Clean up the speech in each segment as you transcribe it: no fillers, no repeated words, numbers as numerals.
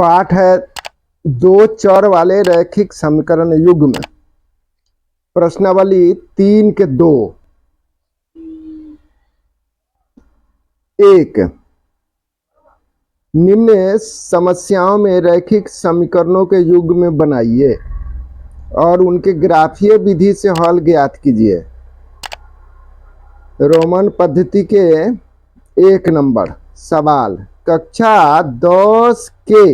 पाठ है दो चर वाले रैखिक समीकरण युग्म। प्रश्नावली 3 के 2। 1 निम्न समस्याओं में रैखिक समीकरणों के युग्म बनाइए और उनके ग्राफीय विधि से हल ज्ञात कीजिए। रोमन पद्धति के 1 नंबर सवाल। कक्षा 10 के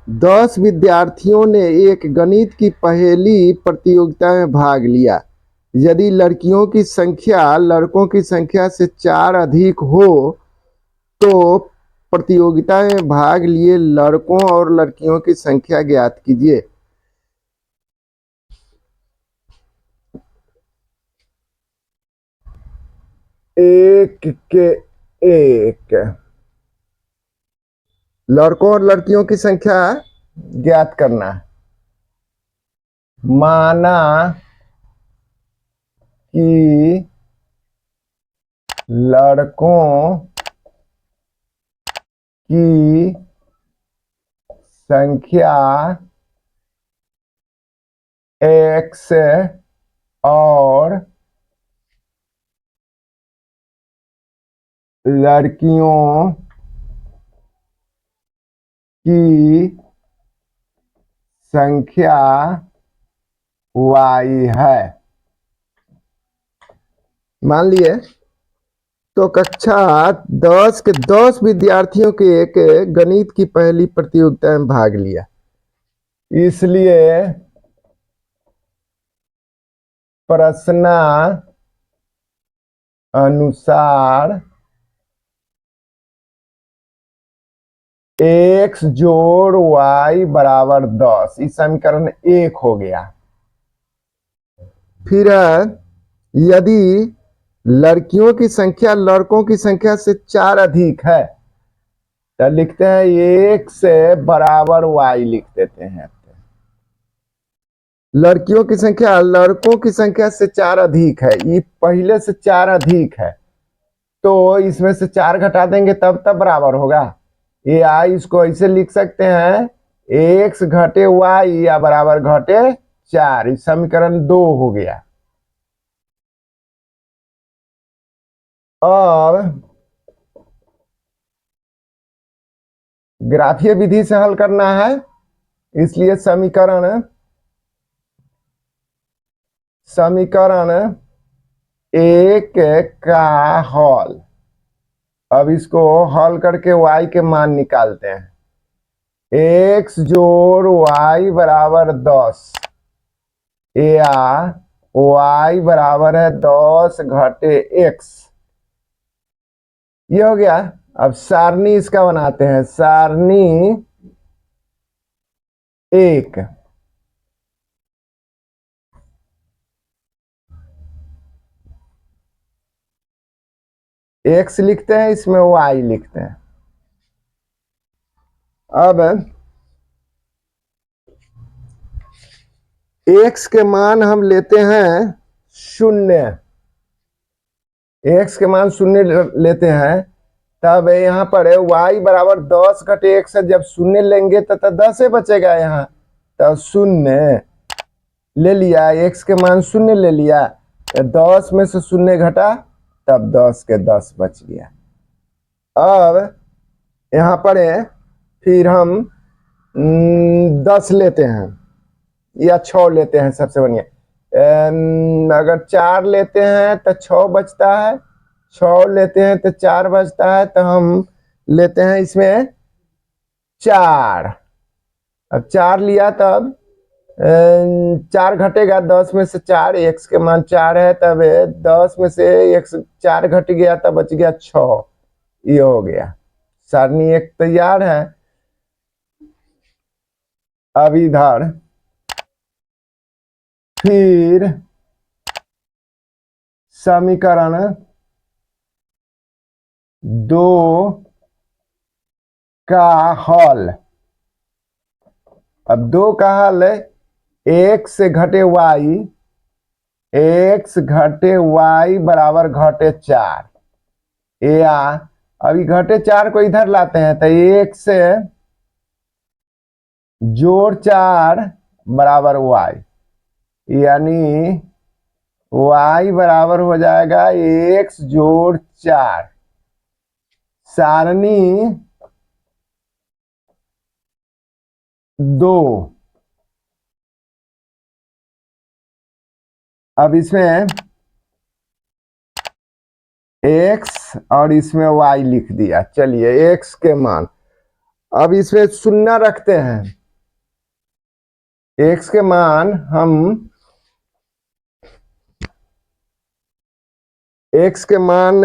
10 विद्यार्थियों ने एक गणित की पहेली प्रतियोगिता में भाग लिया। यदि लड़कियों की संख्या लड़कों की संख्या से 4 अधिक हो तो प्रतियोगिता में भाग लिए लड़कों और लड़कियों की संख्या ज्ञात कीजिए। एक के एक लड़कों और लड़कियों की संख्या ज्ञात करना। माना कि लड़कों की संख्या x और लड़कियों की संख्या y है। मान लिए तो कक्षा 10 के 10 विद्यार्थियों के एक गणित की पहली प्रतियोगिता में भाग लिया, इसलिए प्रश्न अनुसार x जोड़ y बराबर 10। इस समीकरण 1 हो गया। फिर यदि लड़कियों की संख्या लड़कों की संख्या से 4 अधिक है तो लिखते हैं x बराबर y लिख देते हैं। लड़कियों की संख्या लड़कों की संख्या से 4 अधिक है, ये पहले से 4 अधिक है तो इसमें से 4 घटा देंगे तब बराबर होगा। ये इसको ऐसे लिख सकते हैं x घटे y या बराबर घटे 4। इस समीकरण 2 हो गया। अब ग्राफीय विधि से हल करना है, इसलिए समीकरण 1 का हल। अब इसको हल करके y के मान निकालते हैं। x जोड़ y बराबर 10 या y बराबर है 10 घटे x। ये हो गया। अब सारणी इसका बनाते हैं। सारणी 1 x लिखते हैं, इसमें y लिखते हैं। अब x के मान हम लेते हैं 0। x के मान 0 लेते हैं, तब यहाँ पर y बराबर 10 घटे x है। जब 0 लेंगे तो 10 बचेगा यहाँ, तो 0 ले लिया। x के मान 0 ले लिया, 10 में से 0 घटा तब 10 के 10 बच गया। अब यहाँ पर फिर हम 10 लेते हैं या 6 लेते हैं, सबसे बढ़िया। अगर 4 लेते हैं तो 6 बचता है, 6 लेते हैं तो 4 बचता है, तो हम लेते हैं इसमें 4। अब 4 लिया तब 4 घटेगा 10 में से 4। x के मान 4 है, तब 10 में से x 4 घट गया तब बच गया 6। ये हो गया। सारणी 1 तैयार है। अब इधर फिर समीकरण 2 का हल। अब 2 का हल x घटे y, x घटे y बराबर घटे 4। या अभी घटे 4 को इधर लाते हैं तो x जोड़ 4 बराबर y, यानी y बराबर हो जाएगा x जोड़ 4। सारणी 2। अब इसमें x और इसमें y लिख दिया। चलिए x के मान, अब इसमें शून्य रखते हैं। x के मान हम x के मान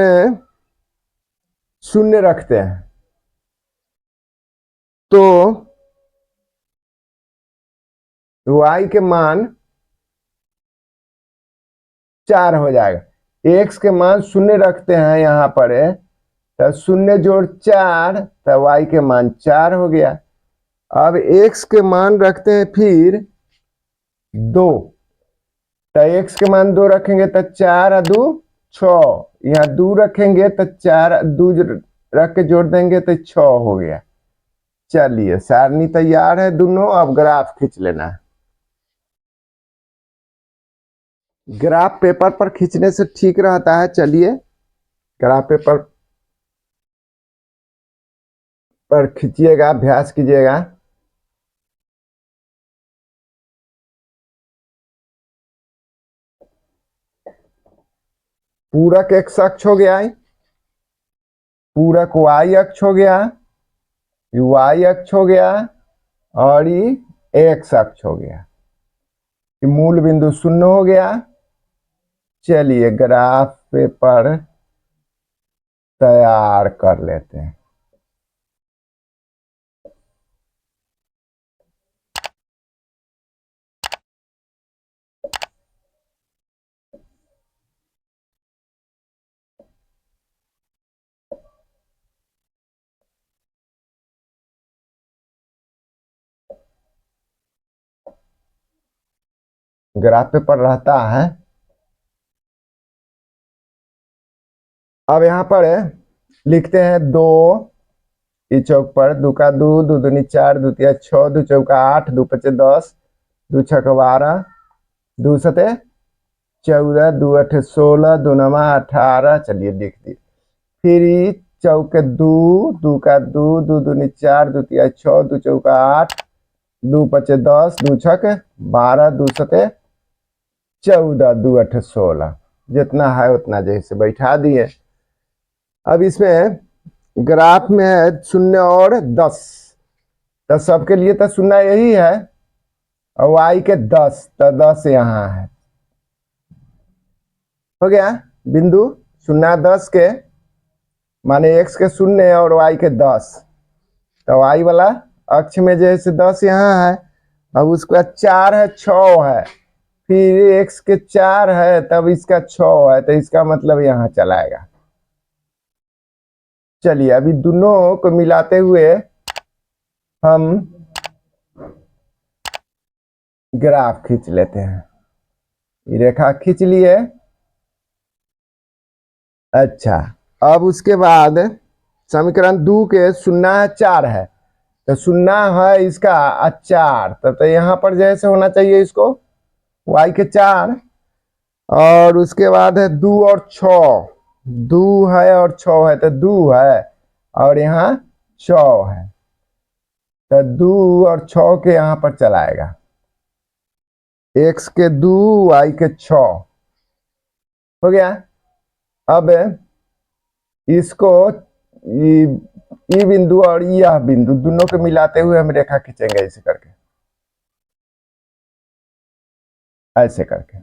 शून्य रखते हैं तो y के मान 4 हो जाएगा। x के मान शून्य रखते हैं यहाँ पर, तो शून्य जोड़ 4, तो y के मान 4 हो गया। अब x के मान रखते हैं फिर 2, तो x के मान 2 रखेंगे तो 4 और 2 6, यहाँ 2 रखेंगे तो 4 2 रख के जोड़ देंगे तो 6 हो गया। चलिए सारणी तैयार है दोनों, अब ग्राफ खींच लेना है। ग्राफ पेपर पर खींचने से ठीक रहता है। चलिए ग्राफ पेपर पर खींचिएगा, अभ्यास कीजिएगा। पूरक x अक्ष हो गया, पूरक y अक्ष हो गया, y अक्ष हो गया, और ये x अक्ष हो गया। मूल बिंदु 0 हो गया। चलिए ग्राफ पेपर तैयार कर लेते हैं। ग्राफ पेपर रहता है। अब यहाँ पर लिखते हैं 2 इस चौक पर, 2 का 2, 2 दूनी 4, 2 तिया 6, 2 चौका 8, 2 पचे 10, 2 छक्का 12, 2 सते 14, 2 अठे 16, 2 नमा 18। चलिए लिख दी। फिर चौके 2, 2 का 2, 2 दूनी 4, 2 तिया 6, 2 चौका 8, 2 पचे 10, 2 छक 12, 2 सते 14, 2 अठे 16। जितना है उतना जैसे बैठा दिए। अब इसमें ग्राफ में है 0 और 10, तो सबके लिए तो 0 यही है, और y के 10, तो 10 यहाँ है। हो गया बिंदु 0 10 के माने x के 0 और y के 10, तो y वाला अक्ष में जैसे 10 यहाँ है। अब उसका 4 है 6 है, फिर x के 4 है, तब इसका 6 है, तो इसका मतलब यहाँ चलाएगा। चलिए अभी दोनों को मिलाते हुए हम ग्राफ खींच लेते हैं। ये रेखा खींच लिए। अच्छा, अब उसके बाद समीकरण 2 के 0 है 4 है, तो 0 है इसका 4, तो यहाँ पर जैसे होना चाहिए इसको y के 4, और उसके बाद है 2 और 6, 2 है और 6 है, तो 2 है और यहाँ 6 है, तो 2 और 6 के यहाँ पर चलाएगा। x के 2 y के 6 हो गया। अब इसको ये बिंदु और यह बिंदु दोनों को मिलाते हुए हम रेखा खींचेंगे, ऐसे करके, ऐसे करके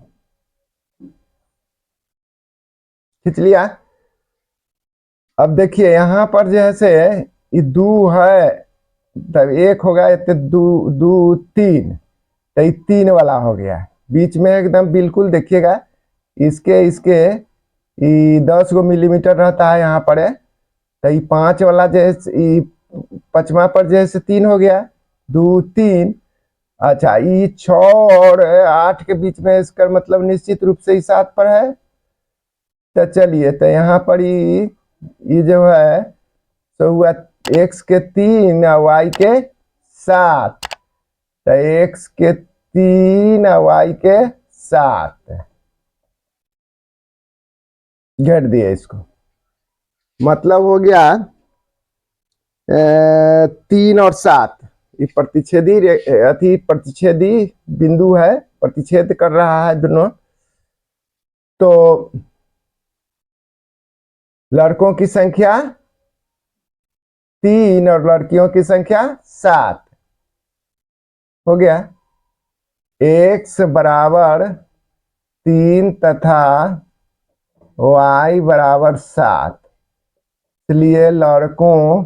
खींच लिया। अब देखिए यहाँ पर जैसे ये 2 है, तब 1 हो गया, तो 2 2 3, तो ये 3 वाला हो गया। बीच में एकदम बिल्कुल देखिएगा, इसके इसके 10 गो मिलीमीटर रहता है यहाँ पर, तो ये 5 वाला जैसे 5वां पर जैसे 3 हो गया, 2 3। अच्छा, ये 6 और 8 के बीच में इसका मतलब निश्चित रूप से 7 पर है। तो चलिए, तो यहाँ पर ये जो है तो हुआ x के 3 और y के 7, तो x के 3 और y के 7 घेर दिए इसको। मतलब हो गया 3 और 7, ये प्रतिच्छेदी अति प्रतिच्छेदी बिंदु है, प्रतिच्छेद कर रहा है दोनों। तो लड़कों की संख्या 3 और लड़कियों की संख्या 7 हो गया। x बराबर 3 तथा y बराबर 7, इसलिए लड़कों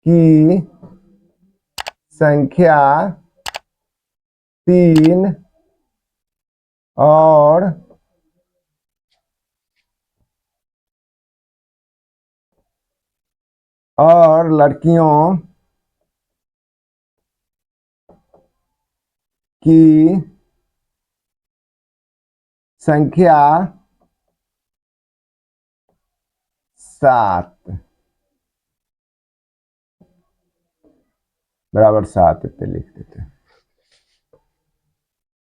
की संख्या 3 और लड़कियों की संख्या 7 बराबर 7 पे लिख देते हैं।